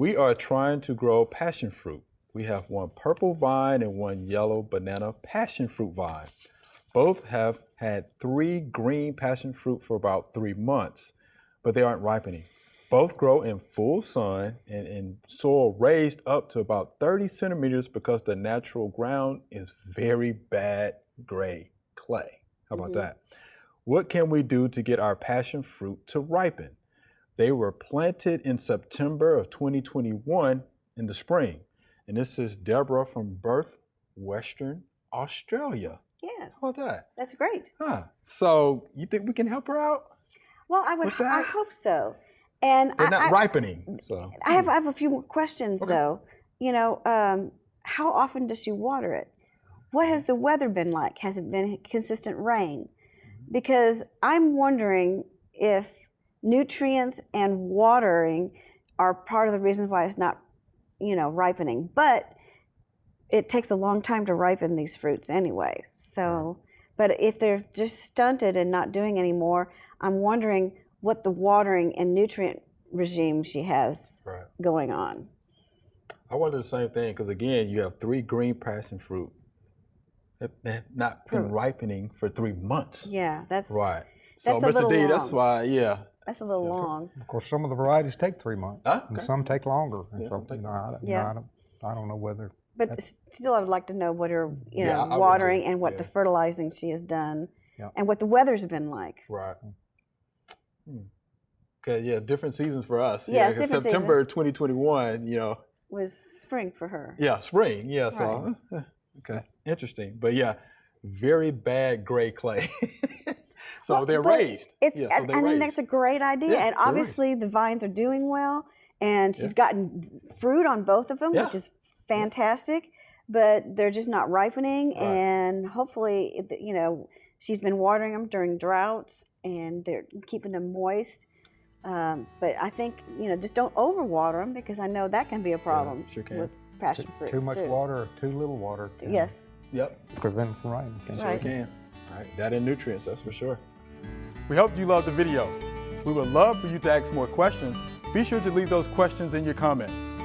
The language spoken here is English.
We are trying to grow passion fruit. We have one purple vine and one yellow banana passion fruit vine. Both have had 3 green passion fruit for about 3 months, but they aren't ripening. Both grow in full sun and in soil raised up to about 30 centimeters because the natural ground is very bad gray clay. How about that? What can we do to get our passion fruit to ripen? They were planted in September of 2021 in the spring. And this is Deborah from Perth, Western Australia. Yes. How about that? That's great. So you think we can help her out? Well, I hope so. And they're not ripening. So I have a few more questions though. You know, how often does she water it? What has the weather been like? Has it been consistent rain? Because I'm wondering if nutrients and watering are part of the reasons why it's not, ripening. But it takes a long time to ripen these fruits anyway. So, but if they're just stunted and not doing any more, I'm wondering what the watering and nutrient regime she has going on. I wonder the same thing, because again, you have 3 green passion fruit that have not been ripening for 3 months. Yeah, that's right. So, that's Mr. D, that's why, that's a little long. Of course, some of the varieties take 3 months, and some take longer. And some take I don't know whether. But still, I would like to know what her, watering and what the fertilizing she has done, and what the weather's been like. Right. Okay, different seasons for us. Yes, different September 2021, was spring for her. Yeah, spring. Yeah, so okay, interesting. But very bad gray clay. So they're raised. I mean, that's a great idea. And obviously the vines are doing well, and she's gotten fruit on both of them, which is fantastic. But they're just not ripening, and hopefully, she's been watering them during droughts, and they're keeping them moist. But I think, just don't overwater them, because I know that can be a problem with passion fruits. Too much water or too little water. Yes. Prevent from raining. Sure can. All right, that and nutrients, that's for sure. We hope you loved the video. We would love for you to ask more questions. Be sure to leave those questions in your comments.